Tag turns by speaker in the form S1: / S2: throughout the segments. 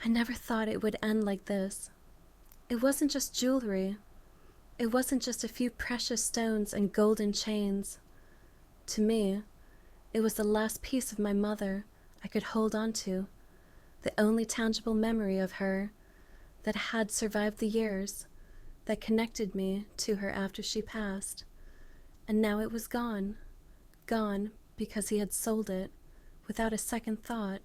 S1: I never thought it would end like this. It wasn't just jewelry. It wasn't just a few precious stones and golden chains. To me, it was the last piece of my mother I could hold on to, the only tangible memory of her that had survived the years, that connected me to her after she passed. And now it was gone. Gone because he had sold it, without a second thought.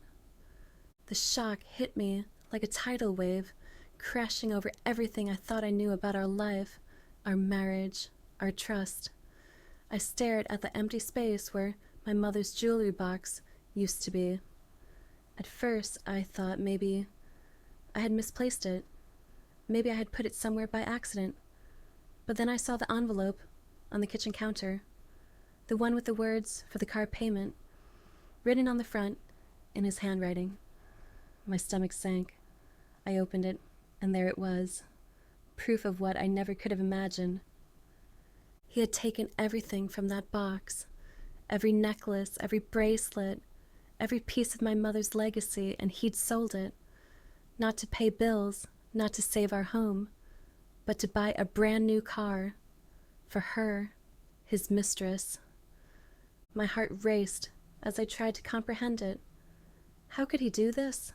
S1: The shock hit me like a tidal wave, crashing over everything I thought I knew about our life, our marriage, our trust. I stared at the empty space where my mother's jewelry box used to be. At first, I thought maybe I had misplaced it. Maybe I had put it somewhere by accident. But then I saw the envelope on the kitchen counter, the one with the words for the car payment, written on the front in his handwriting. My stomach sank. I opened it, and there it was, proof of what I never could have imagined. He had taken everything from that box, every necklace, every bracelet, every piece of my mother's legacy, and he'd sold it, not to pay bills, not to save our home, but to buy a brand new car for her, his mistress. My heart raced as I tried to comprehend it. How could he do this?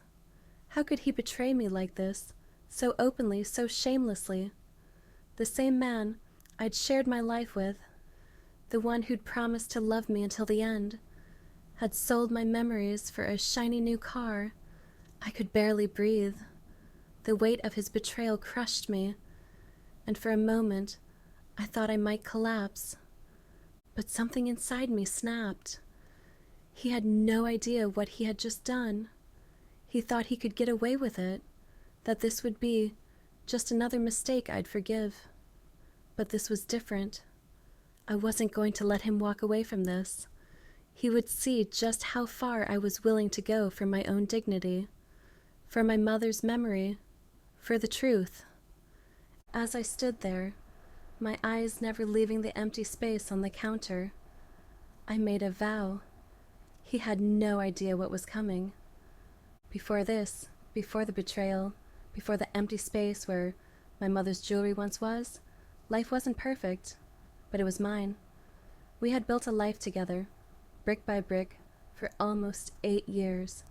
S1: How could he betray me like this, so openly, so shamelessly? The same man I'd shared my life with, the one who'd promised to love me until the end, had sold my memories for a shiny new car. I could barely breathe. The weight of his betrayal crushed me, and for a moment I thought I might collapse. But something inside me snapped. He had no idea what he had just done. He thought he could get away with it, that this would be just another mistake I'd forgive. But this was different. I wasn't going to let him walk away from this. He would see just how far I was willing to go for my own dignity, for my mother's memory, for the truth. As I stood there, my eyes never leaving the empty space on the counter, I made a vow. He had no idea what was coming. Before this, before the betrayal, before the empty space where my mother's jewelry once was, life wasn't perfect, but it was mine. We had built a life together, brick by brick, for almost 8 years.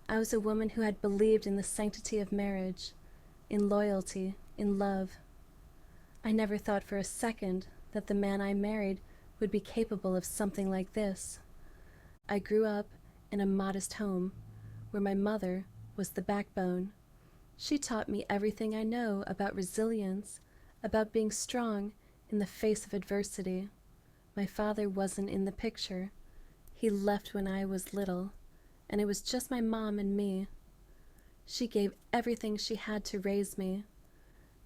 S1: I was a woman who had believed in the sanctity of marriage, in loyalty, in love. I never thought for a second that the man I married would be capable of something like this. I grew up in a modest home where my mother was the backbone. She taught me everything I know about resilience, about being strong in the face of adversity. My father wasn't in the picture. He left when I was little, and it was just my mom and me. She gave everything she had to raise me,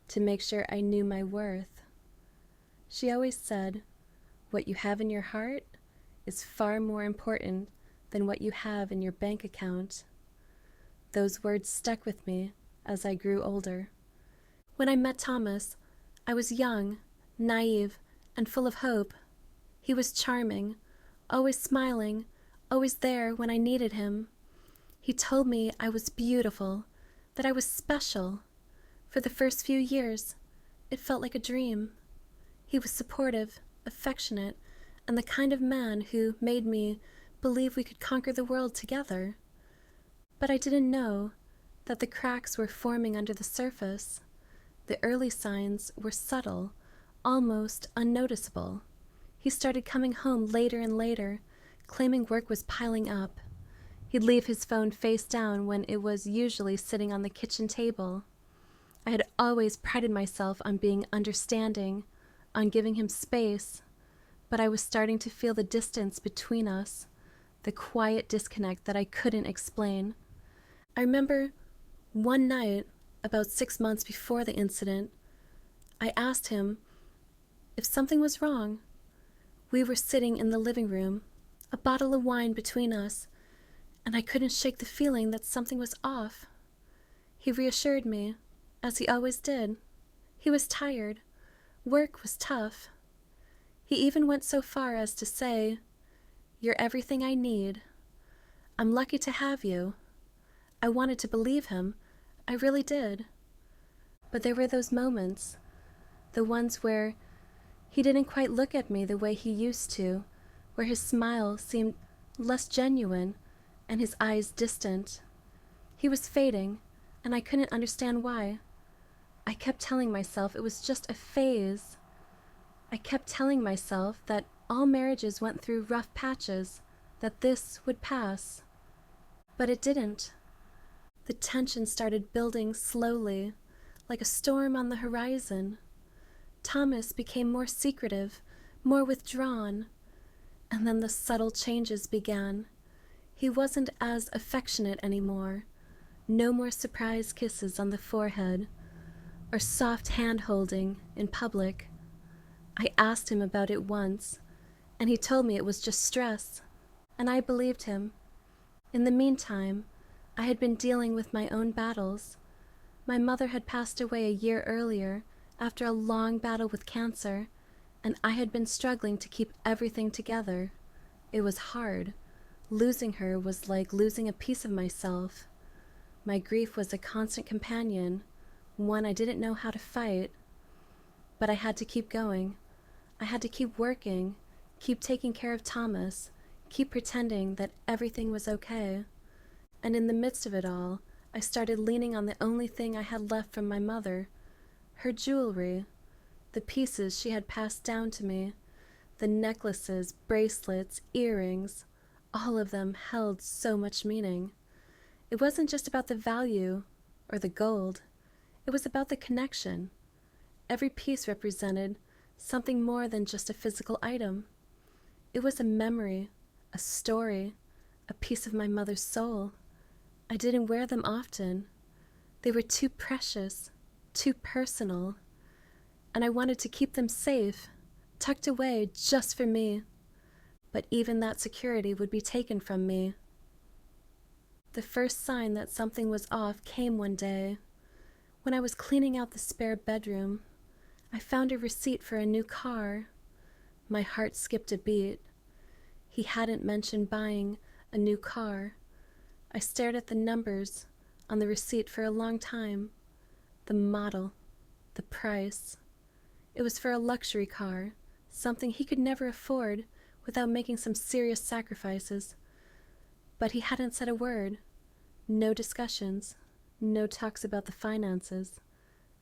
S1: to make sure I knew my worth. She always said, "What you have in your heart is far more important than what you have in your bank account." Those words stuck with me as I grew older. When I met Thomas, I was young, naive, and full of hope. He was charming, always smiling, always there when I needed him. He told me I was beautiful, that I was special. For the first few years, it felt like a dream. He was supportive, affectionate, and the kind of man who made me believe we could conquer the world together. But I didn't know that the cracks were forming under the surface. The early signs were subtle, almost unnoticeable. He started coming home later and later, claiming work was piling up. He'd leave his phone face down when it was usually sitting on the kitchen table. I had always prided myself on being understanding, on giving him space, but I was starting to feel the distance between us, the quiet disconnect that I couldn't explain. I remember one night, about 6 months before the incident, I asked him if something was wrong. We were sitting in the living room, a bottle of wine between us, and I couldn't shake the feeling that something was off. He reassured me, as he always did. He was tired. Work was tough. He even went so far as to say, "You're everything I need. I'm lucky to have you." I wanted to believe him, I really did. But there were those moments, the ones where he didn't quite look at me the way he used to, where his smile seemed less genuine and his eyes distant. He was fading, and I couldn't understand why. I kept telling myself it was just a phase. I kept telling myself that all marriages went through rough patches, that this would pass. But it didn't. The tension started building slowly, like a storm on the horizon. Thomas became more secretive, more withdrawn, and then the subtle changes began. He wasn't as affectionate anymore. No more surprise kisses on the forehead, or soft hand-holding in public. I asked him about it once, and he told me it was just stress, and I believed him. In the meantime, I had been dealing with my own battles. My mother had passed away a year earlier after a long battle with cancer, and I had been struggling to keep everything together. It was hard. Losing her was like losing a piece of myself. My grief was a constant companion, one I didn't know how to fight. But I had to keep going. I had to keep working, keep taking care of Thomas, keep pretending that everything was okay. And in the midst of it all, I started leaning on the only thing I had left from my mother, her jewelry, the pieces she had passed down to me, the necklaces, bracelets, earrings, all of them held so much meaning. It wasn't just about the value or the gold. It was about the connection. Every piece represented something more than just a physical item. It was a memory, a story, a piece of my mother's soul. I didn't wear them often. They were too precious, too personal, and I wanted to keep them safe, tucked away just for me. But even that security would be taken from me. The first sign that something was off came one day. When I was cleaning out the spare bedroom, I found a receipt for a new car. My heart skipped a beat. He hadn't mentioned buying a new car. I stared at the numbers on the receipt for a long time. The model, the price. It was for a luxury car, something he could never afford without making some serious sacrifices. But he hadn't said a word. No discussions. No talks about the finances.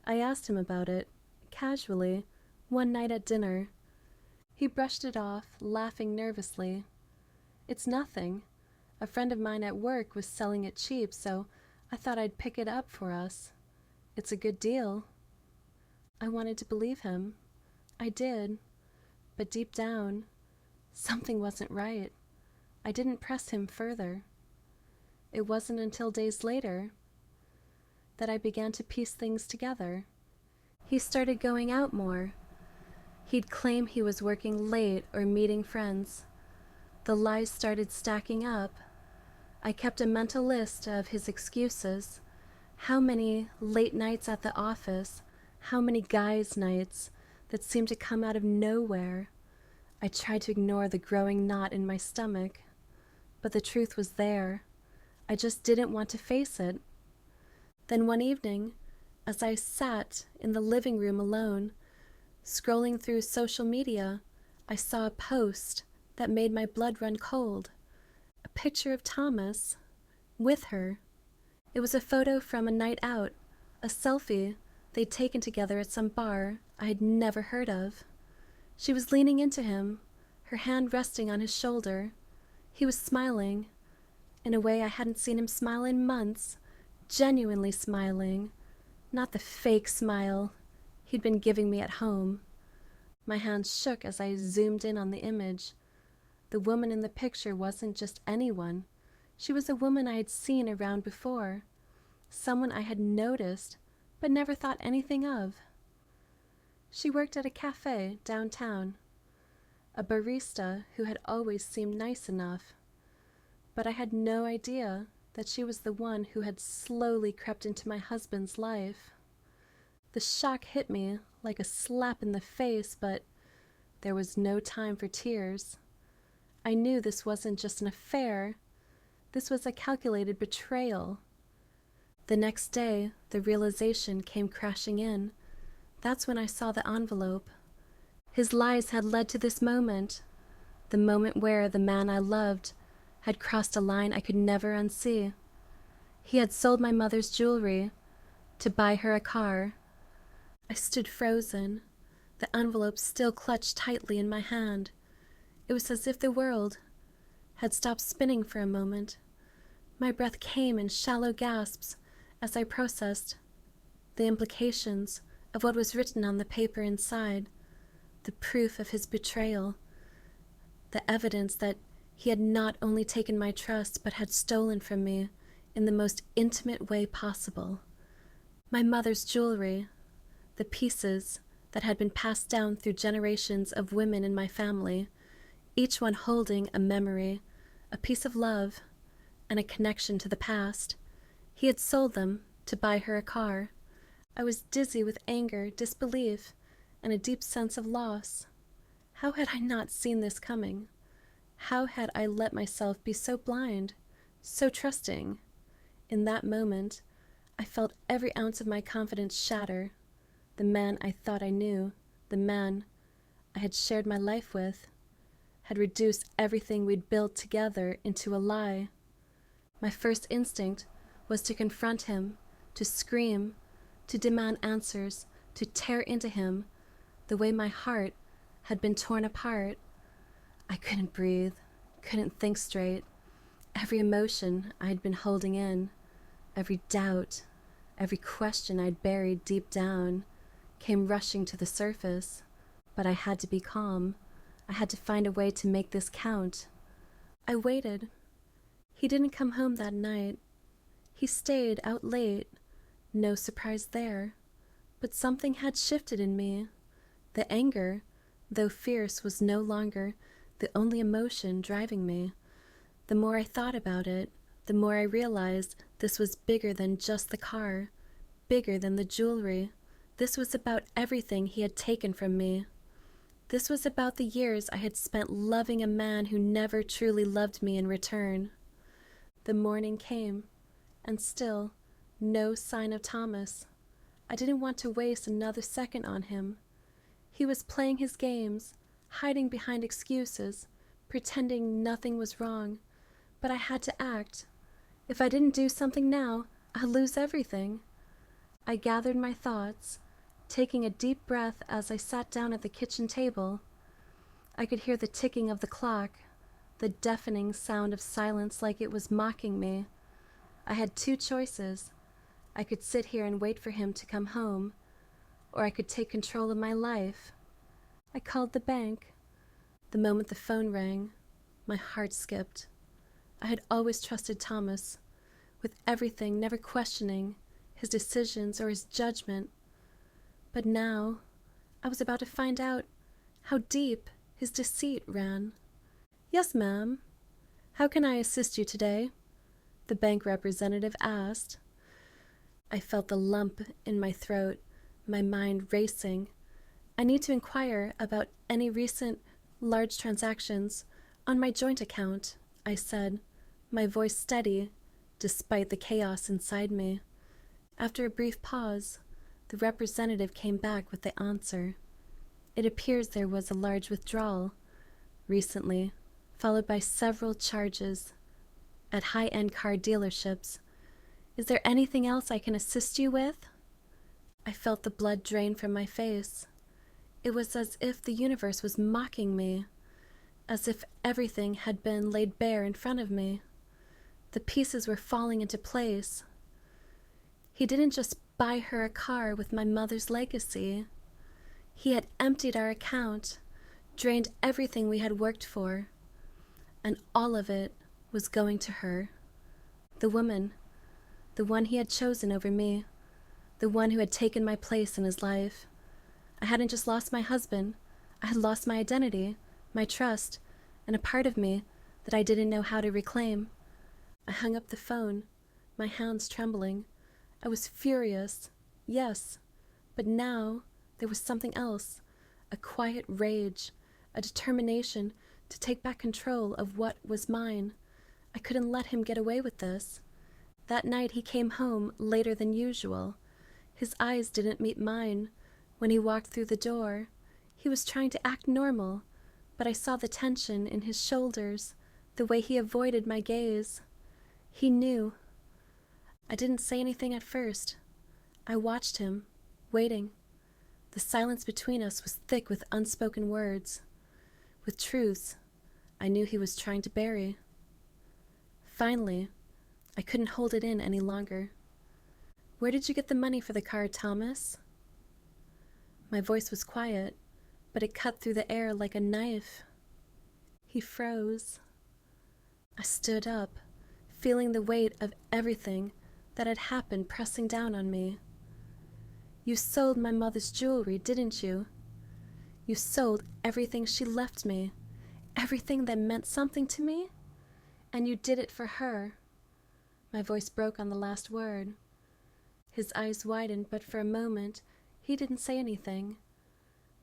S1: I asked him about it, casually, one night at dinner. He brushed it off, laughing nervously. It's nothing. A friend of mine at work was selling it cheap, so I thought I'd pick it up for us. It's a good deal. I wanted to believe him. I did. But deep down, something wasn't right. I didn't press him further. It wasn't until days later that I began to piece things together. He started going out more. He'd claim he was working late or meeting friends. The lies started stacking up. I kept a mental list of his excuses. How many late nights at the office, how many guys' nights that seemed to come out of nowhere. I tried to ignore the growing knot in my stomach, but the truth was there. I just didn't want to face it. Then one evening, as I sat in the living room alone, scrolling through social media, I saw a post that made my blood run cold. A picture of Thomas with her. It was a photo from a night out, a selfie they'd taken together at some bar I had never heard of. She was leaning into him, her hand resting on his shoulder. He was smiling, in a way I hadn't seen him smile in months, genuinely smiling, not the fake smile he'd been giving me at home. My hands shook as I zoomed in on the image. The woman in the picture wasn't just anyone. She was a woman I had seen around before, someone I had noticed but never thought anything of. She worked at a cafe downtown, a barista who had always seemed nice enough, but I had no idea that she was the one who had slowly crept into my husband's life. The shock hit me like a slap in the face, but there was no time for tears. I knew this wasn't just an affair. This was a calculated betrayal. The next day, the realization came crashing in. That's when I saw the envelope. His lies had led to this moment, the moment where the man I loved had crossed a line I could never unsee. He had sold my mother's jewelry to buy her a car. I stood frozen, the envelope still clutched tightly in my hand. It was as if the world had stopped spinning for a moment. My breath came in shallow gasps as I processed the implications of what was written on the paper inside, the proof of his betrayal, the evidence that he had not only taken my trust but had stolen from me in the most intimate way possible. My mother's jewelry, the pieces that had been passed down through generations of women in my family, each one holding a memory, a piece of love, and a connection to the past. He had sold them to buy her a car. I was dizzy with anger, disbelief, and a deep sense of loss. How had I not seen this coming? How had I let myself be so blind, so trusting? In that moment, I felt every ounce of my confidence shatter. The man I thought I knew, the man I had shared my life with, had reduced everything we'd built together into a lie. My first instinct was to confront him, to scream, to demand answers, to tear into him the way my heart had been torn apart. I couldn't breathe, couldn't think straight. Every emotion I'd been holding in, every doubt, every question I'd buried deep down, came rushing to the surface. But I had to be calm. I had to find a way to make this count. I waited. He didn't come home that night. He stayed out late. No surprise there. But something had shifted in me. The anger, though fierce, was no longer the only emotion driving me. The more I thought about it, the more I realized this was bigger than just the car, bigger than the jewelry. This was about everything he had taken from me. This was about the years I had spent loving a man who never truly loved me in return. The morning came, and still, no sign of Thomas. I didn't want to waste another second on him. He was playing his games, hiding behind excuses, pretending nothing was wrong. But I had to act. If I didn't do something now, I'd lose everything. I gathered my thoughts, taking a deep breath as I sat down at the kitchen table. I could hear the ticking of the clock, the deafening sound of silence like it was mocking me. I had two choices. I could sit here and wait for him to come home, or I could take control of my life. I called the bank. The moment the phone rang, my heart skipped. I had always trusted Thomas, with everything, never questioning his decisions or his judgment. But now, I was about to find out how deep his deceit ran. "Yes, ma'am. How can I assist you today?" the bank representative asked. I felt the lump in my throat, my mind racing. "I need to inquire about any recent large transactions on my joint account," I said, my voice steady despite the chaos inside me. After a brief pause, the representative came back with the answer. "It appears there was a large withdrawal recently, followed by several charges at high-end car dealerships. Is there anything else I can assist you with?" I felt the blood drain from my face. It was as if the universe was mocking me, as if everything had been laid bare in front of me. The pieces were falling into place. He didn't just buy her a car with my mother's legacy. He had emptied our account, drained everything we had worked for, and all of it was going to her. The woman, the one he had chosen over me, the one who had taken my place in his life. I hadn't just lost my husband, I had lost my identity, my trust, and a part of me that I didn't know how to reclaim. I hung up the phone, my hands trembling. I was furious, yes, but now there was something else, a quiet rage, a determination to take back control of what was mine. I couldn't let him get away with this. That night he came home later than usual. His eyes didn't meet mine. When he walked through the door, he was trying to act normal, but I saw the tension in his shoulders, the way he avoided my gaze. He knew. I didn't say anything at first. I watched him, waiting. The silence between us was thick with unspoken words, with truths I knew he was trying to bury. Finally, I couldn't hold it in any longer. "Where did you get the money for the car, Thomas?" My voice was quiet, but it cut through the air like a knife. He froze. I stood up, feeling the weight of everything that had happened pressing down on me. "You sold my mother's jewelry, didn't you? You sold everything she left me, everything that meant something to me? And you did it for her." My voice broke on the last word. His eyes widened, but for a moment he didn't say anything.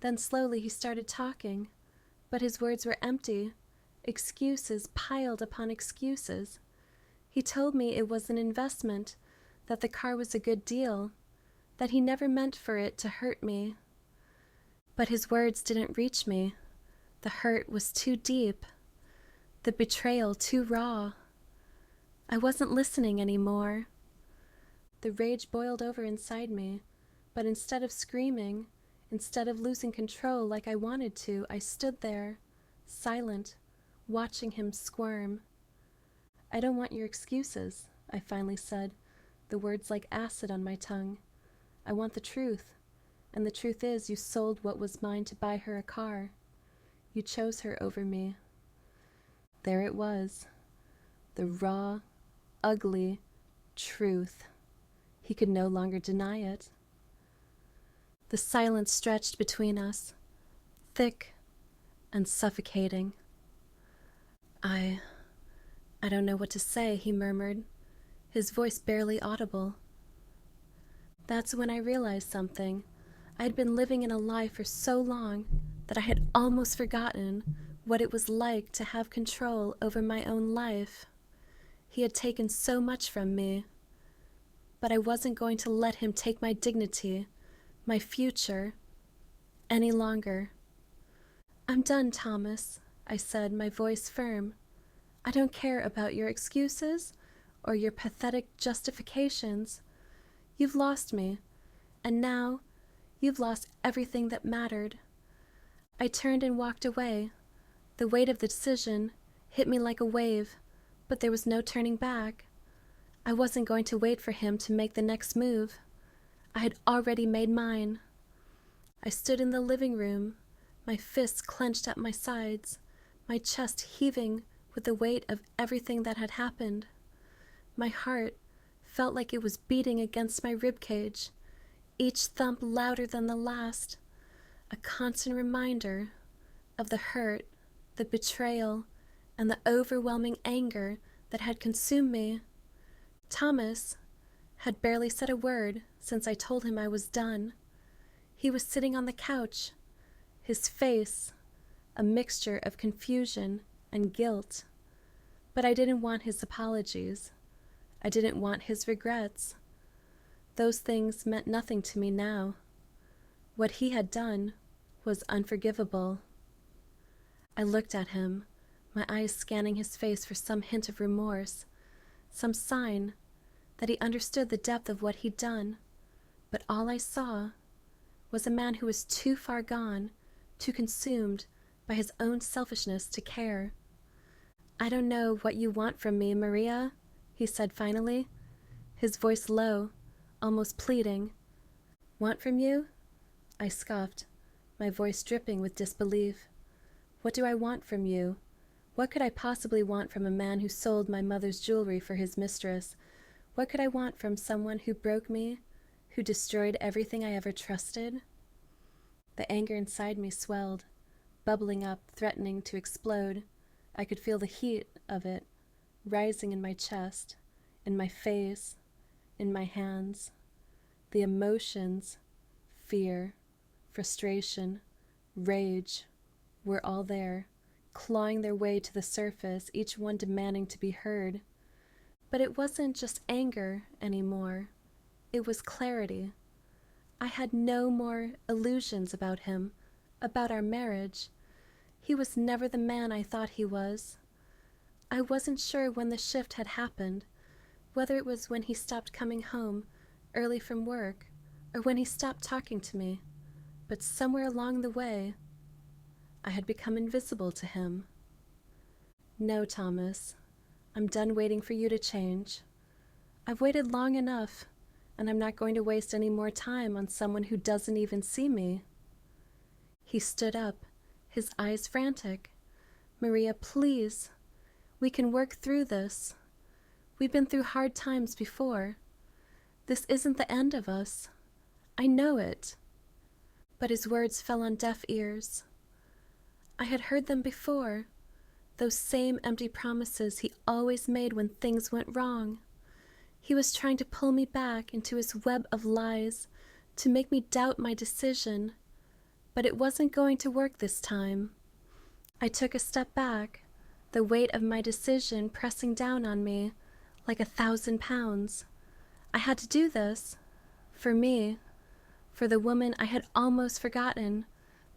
S1: Then slowly he started talking, but his words were empty, excuses piled upon excuses. He told me it was an investment, that the car was a good deal, that he never meant for it to hurt me. But his words didn't reach me. The hurt was too deep, the betrayal too raw. I wasn't listening anymore. The rage boiled over inside me, but instead of screaming, instead of losing control like I wanted to, I stood there, silent, watching him squirm. "I don't want your excuses," I finally said, the words like acid on my tongue. "I want the truth, and the truth is you sold what was mine to buy her a car. You chose her over me." There it was, the raw, ugly truth. He could no longer deny it. The silence stretched between us, thick and suffocating. I don't know what to say," he murmured, his voice barely audible. That's when I realized something. I had been living in a lie for so long that I had almost forgotten what it was like to have control over my own life. He had taken so much from me, but I wasn't going to let him take my dignity, my future, any longer. "I'm done, Thomas," I said, my voice firm. "I don't care about your excuses or your pathetic justifications. You've lost me, and now you've lost everything that mattered." I turned and walked away. The weight of the decision hit me like a wave, but there was no turning back. I wasn't going to wait for him to make the next move. I had already made mine. I stood in the living room, my fists clenched at my sides, my chest heaving with the weight of everything that had happened. My heart felt like it was beating against my ribcage, each thump louder than the last, a constant reminder of the hurt, the betrayal, and the overwhelming anger that had consumed me. Thomas had barely said a word since I told him I was done. He was sitting on the couch, his face a mixture of confusion and guilt. But I didn't want his apologies. I didn't want his regrets. Those things meant nothing to me now. What he had done was unforgivable. I looked at him, my eyes scanning his face for some hint of remorse, some sign that he understood the depth of what he'd done. But all I saw was a man who was too far gone, too consumed by his own selfishness to care. "I don't know what you want from me, Maria," he said finally, his voice low, almost pleading. "Want from you?" I scoffed, my voice dripping with disbelief. "What do I want from you? What could I possibly want from a man who sold my mother's jewelry for his mistress? What could I want from someone who broke me, who destroyed everything I ever trusted?" The anger inside me swelled, bubbling up, threatening to explode. I could feel the heat of it rising in my chest, in my face, in my hands. The emotions, fear, frustration, rage, were all there, clawing their way to the surface, each one demanding to be heard. But it wasn't just anger anymore. It was clarity. I had no more illusions about him, about our marriage. He was never the man I thought he was. I wasn't sure when the shift had happened, whether it was when he stopped coming home early from work or when he stopped talking to me, but somewhere along the way, I had become invisible to him. No, Thomas, I'm done waiting for you to change. I've waited long enough, and I'm not going to waste any more time on someone who doesn't even see me. He stood up, his eyes frantic. Maria, please. We can work through this. We've been through hard times before. This isn't the end of us. I know it. But his words fell on deaf ears. I had heard them before, those same empty promises he always made when things went wrong. He was trying to pull me back into his web of lies, to make me doubt my decision. But it wasn't going to work this time. I took a step back, the weight of my decision pressing down on me like 1,000 pounds. I had to do this. For me. For the woman I had almost forgotten.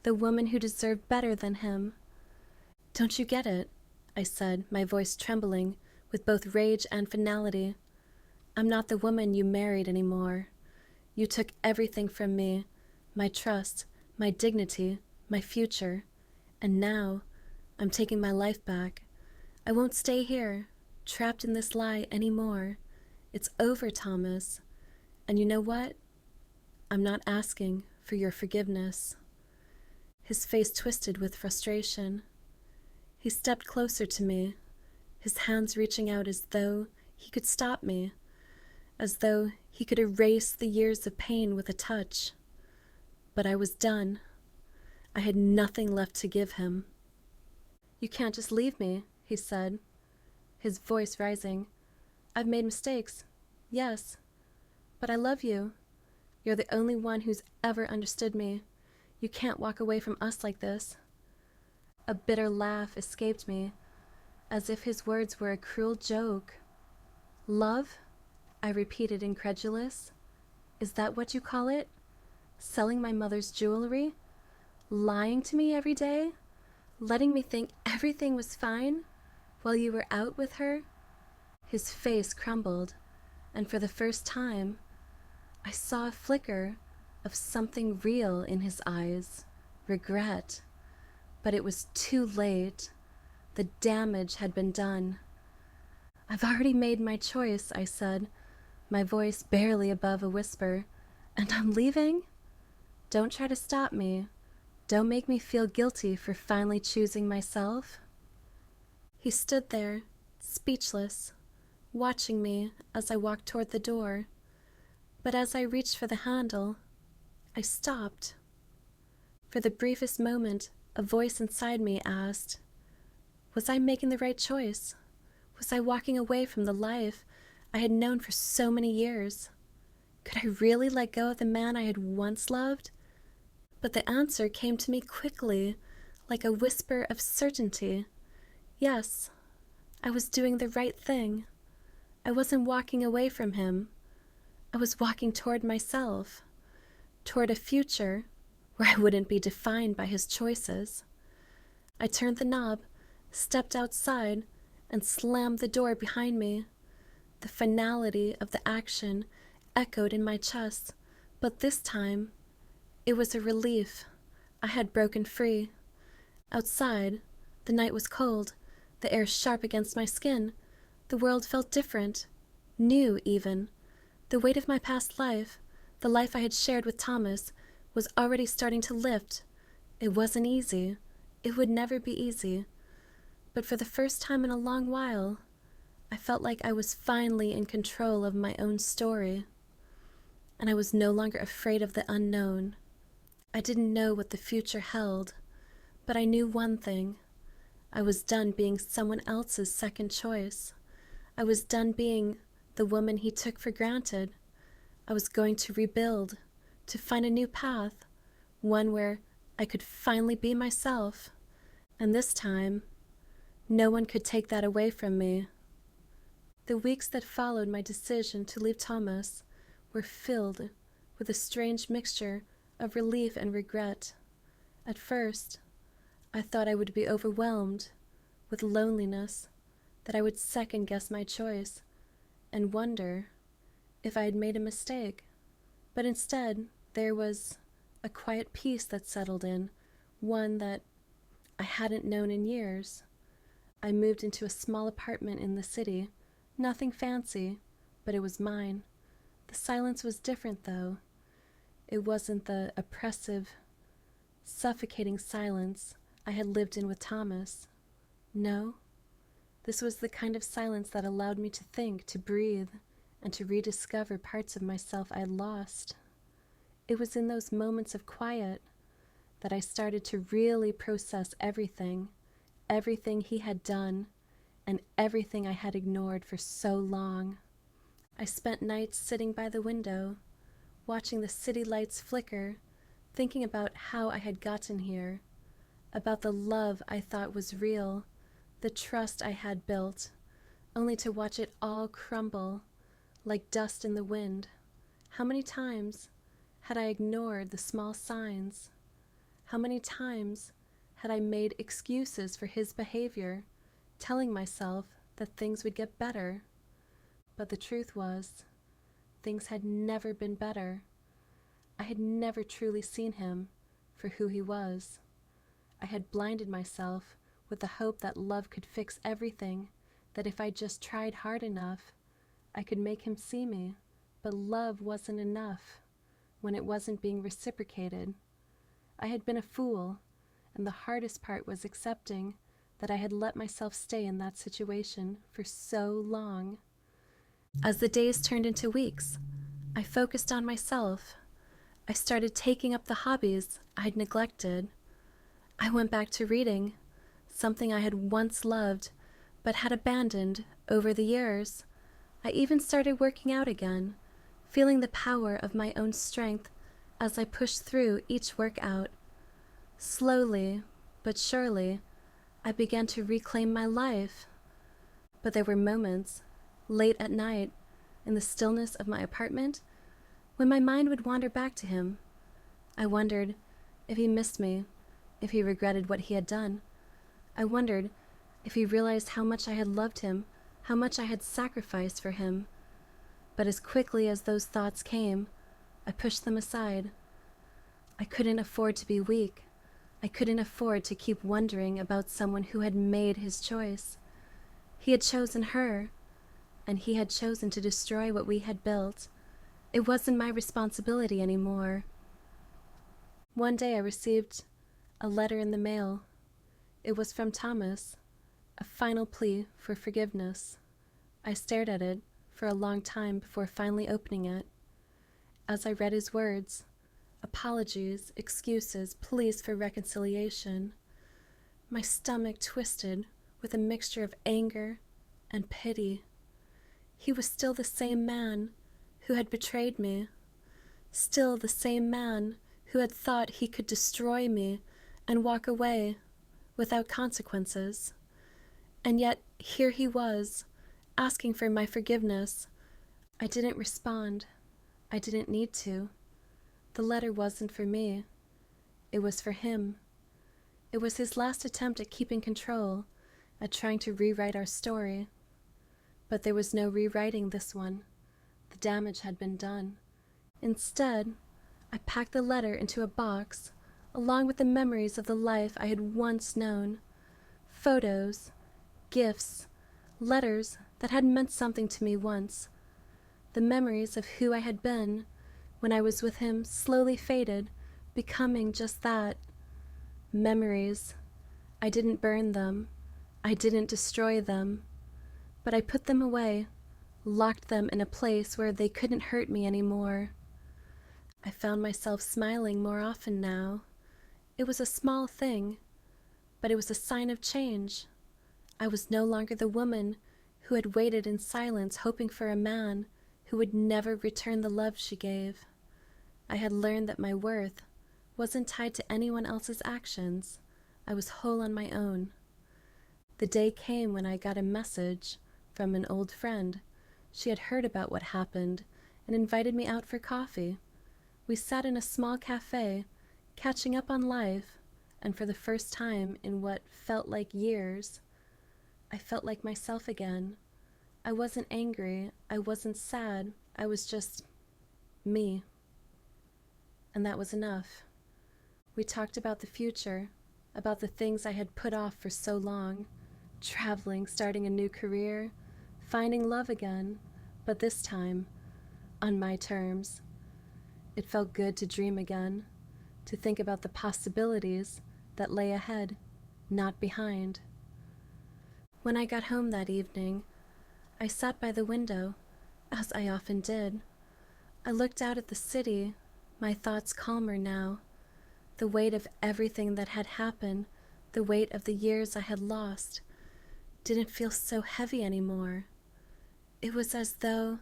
S1: The woman who deserved better than him. Don't you get it? I said, my voice trembling with both rage and finality. I'm not the woman you married anymore. You took everything from me, my trust, my dignity, my future. And now, I'm taking my life back. I won't stay here, trapped in this lie anymore. It's over, Thomas. And you know what? I'm not asking for your forgiveness. His face twisted with frustration. He stepped closer to me, his hands reaching out as though he could stop me, as though he could erase the years of pain with a touch. But I was done. I had nothing left to give him. You can't just leave me, he said, his voice rising. I've made mistakes, yes, but I love you. You're the only one who's ever understood me. You can't walk away from us like this. A bitter laugh escaped me, as if his words were a cruel joke. Love? I repeated, incredulous. Is that what you call it? Selling my mother's jewelry? Lying to me every day? Letting me think everything was fine while you were out with her? His face crumbled, and for the first time, I saw a flicker of something real in his eyes, regret. But it was too late. The damage had been done. I've already made my choice, I said, my voice barely above a whisper. And I'm leaving? Don't try to stop me. Don't make me feel guilty for finally choosing myself. He stood there, speechless, watching me as I walked toward the door. But as I reached for the handle, I stopped. For the briefest moment, a voice inside me asked, was I making the right choice? Was I walking away from the life I had known for so many years? Could I really let go of the man I had once loved? But the answer came to me quickly, like a whisper of certainty. Yes, I was doing the right thing. I wasn't walking away from him. I was walking toward myself, toward a future where I wouldn't be defined by his choices. I turned the knob, stepped outside, and slammed the door behind me. The finality of the action echoed in my chest, but this time, it was a relief. I had broken free. Outside, the night was cold, the air sharp against my skin. The world felt different, new even. The weight of my past life, the life I had shared with Thomas, was already starting to lift. It wasn't easy. It would never be easy. But for the first time in a long while, I felt like I was finally in control of my own story. And I was no longer afraid of the unknown. I didn't know what the future held, but I knew one thing. I was done being someone else's second choice. I was done being the woman he took for granted. I was going to rebuild, to find a new path, one where I could finally be myself. And this time, no one could take that away from me. The weeks that followed my decision to leave Thomas were filled with a strange mixture of relief and regret. At first, I thought I would be overwhelmed with loneliness, that I would second-guess my choice and wonder if I had made a mistake. But instead, there was a quiet peace that settled in, one that I hadn't known in years. I moved into a small apartment in the city, nothing fancy, but it was mine. The silence was different, though. It wasn't the oppressive, suffocating silence I had lived in with Thomas. No, this was the kind of silence that allowed me to think, to breathe, and to rediscover parts of myself I had lost. It was in those moments of quiet that I started to really process everything he had done, and everything I had ignored for so long. I spent nights sitting by the window, watching the city lights flicker, thinking about how I had gotten here, about the love I thought was real, the trust I had built, only to watch it all crumble like dust in the wind. How many times had I ignored the small signs? How many times had I made excuses for his behavior, telling myself that things would get better? But the truth was, things had never been better. I had never truly seen him for who he was. I had blinded myself with the hope that love could fix everything, that if I just tried hard enough, I could make him see me. But love wasn't enough when it wasn't being reciprocated. I had been a fool, and the hardest part was accepting that I had let myself stay in that situation for so long. As the days turned into weeks, I focused on myself. I started taking up the hobbies I'd neglected. I went back to reading, something I had once loved but had abandoned over the years. I even started working out again, feeling the power of my own strength as I pushed through each workout. Slowly but surely, I began to reclaim my life. But there were moments, late at night, in the stillness of my apartment, when my mind would wander back to him. I wondered if he missed me, if he regretted what he had done. I wondered if he realized how much I had loved him, how much I had sacrificed for him. But as quickly as those thoughts came, I pushed them aside. I couldn't afford to be weak. I couldn't afford to keep wondering about someone who had made his choice. He had chosen her, and he had chosen to destroy what we had built. It wasn't my responsibility anymore. One day I received a letter in the mail. It was from Thomas, a final plea for forgiveness. I stared at it for a long time before finally opening it. As I read his words, apologies, excuses, pleas for reconciliation, my stomach twisted with a mixture of anger and pity. He was still the same man who had betrayed me, still the same man who had thought he could destroy me and walk away without consequences. And yet here he was, asking for my forgiveness. I didn't respond. I didn't need to. The letter wasn't for me. It was for him. It was his last attempt at keeping control, at trying to rewrite our story. But there was no rewriting this one. The damage had been done. Instead, I packed the letter into a box, along with the memories of the life I had once known. Photos, gifts, letters that had meant something to me once. The memories of who I had been when I was with him slowly faded, becoming just that. Memories. I didn't burn them. I didn't destroy them. But I put them away, locked them in a place where they couldn't hurt me anymore. I found myself smiling more often now. It was a small thing, but it was a sign of change. I was no longer the woman who had waited in silence hoping for a man who would never return the love she gave. I had learned that my worth wasn't tied to anyone else's actions. I was whole on my own. The day came when I got a message from an old friend. She had heard about what happened and invited me out for coffee. We sat in a small cafe, catching up on life, and for the first time in what felt like years, I felt like myself again. I wasn't angry, I wasn't sad, I was just me. And that was enough. We talked about the future, about the things I had put off for so long, traveling, starting a new career, finding love again, but this time, on my terms. It felt good to dream again, to think about the possibilities that lay ahead, not behind. When I got home that evening, I sat by the window, as I often did. I looked out at the city, my thoughts calmer now. The weight of everything that had happened, the weight of the years I had lost, didn't feel so heavy anymore. It was as though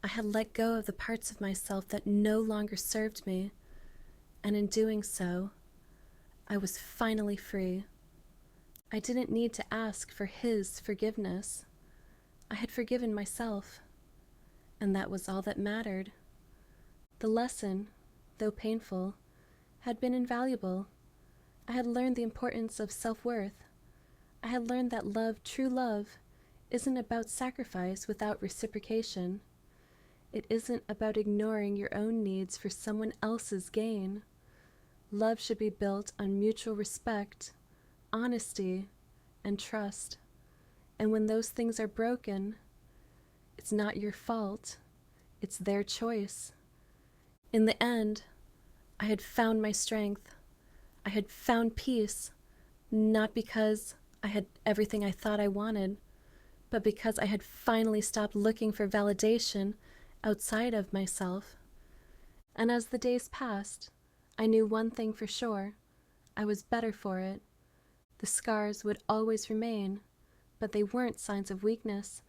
S1: I had let go of the parts of myself that no longer served me, and in doing so, I was finally free. I didn't need to ask for his forgiveness. I had forgiven myself, and that was all that mattered. The lesson, though painful, had been invaluable. I had learned the importance of self-worth. I had learned that love, true love, isn't about sacrifice without reciprocation. It isn't about ignoring your own needs for someone else's gain. Love should be built on mutual respect, honesty, and trust. And when those things are broken, it's not your fault. It's their choice. In the end, I had found my strength. I had found peace, not because I had everything I thought I wanted, but because I had finally stopped looking for validation outside of myself. And as the days passed, I knew one thing for sure. I was better for it. The scars would always remain, but they weren't signs of weakness.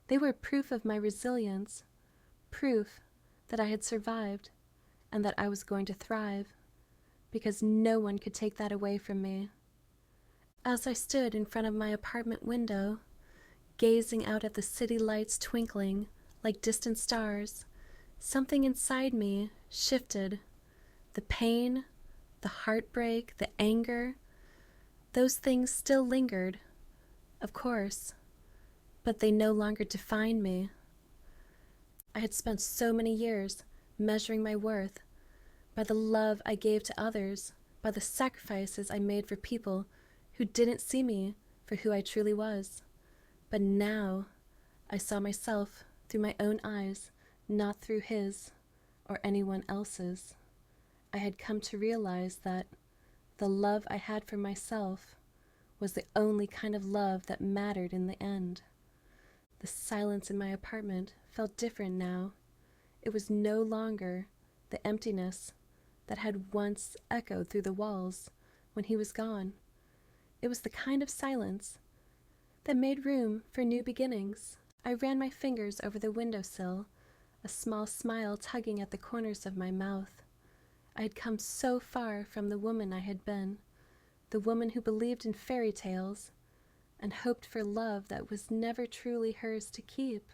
S1: They were proof of my resilience, proof that I had survived and that I was going to thrive, because no one could take that away from me. As I stood in front of my apartment window, gazing out at the city lights twinkling like distant stars, something inside me shifted. The pain, the heartbreak, the anger, those things still lingered, of course, but they no longer defined me. I had spent so many years measuring my worth by the love I gave to others, by the sacrifices I made for people who didn't see me for who I truly was. But now I saw myself through my own eyes, not through his or anyone else's. I had come to realize that the love I had for myself was the only kind of love that mattered in the end. The silence in my apartment felt different now. It was no longer the emptiness that had once echoed through the walls when he was gone. It was the kind of silence that made room for new beginnings. I ran my fingers over the windowsill, a small smile tugging at the corners of my mouth. I had come so far from the woman I had been, the woman who believed in fairy tales and hoped for love that was never truly hers to keep.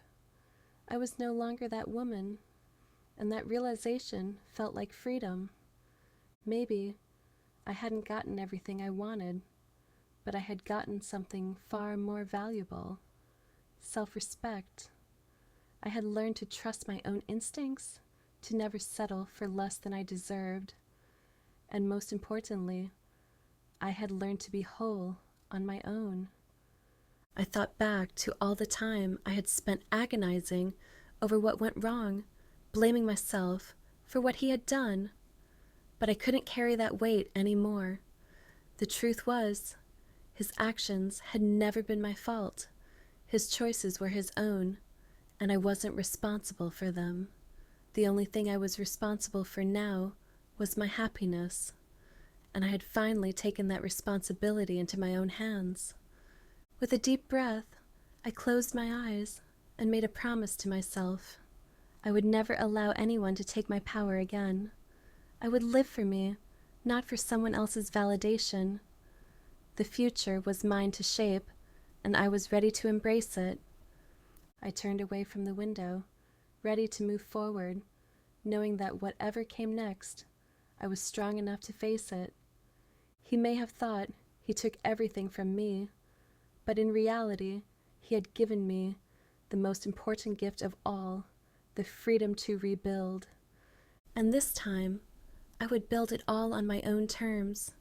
S1: I was no longer that woman, and that realization felt like freedom. Maybe I hadn't gotten everything I wanted, but I had gotten something far more valuable: self-respect. I had learned to trust my own instincts, to never settle for less than I deserved. And most importantly, I had learned to be whole on my own. I thought back to all the time I had spent agonizing over what went wrong, blaming myself for what he had done. But I couldn't carry that weight anymore. The truth was, his actions had never been my fault. His choices were his own, and I wasn't responsible for them. The only thing I was responsible for now was my happiness, and I had finally taken that responsibility into my own hands. With a deep breath, I closed my eyes and made a promise to myself. I would never allow anyone to take my power again. I would live for me, not for someone else's validation. The future was mine to shape, and I was ready to embrace it. I turned away from the window, ready to move forward, knowing that whatever came next, I was strong enough to face it. He may have thought he took everything from me, but in reality, he had given me the most important gift of all, the freedom to rebuild. And this time, I would build it all on my own terms,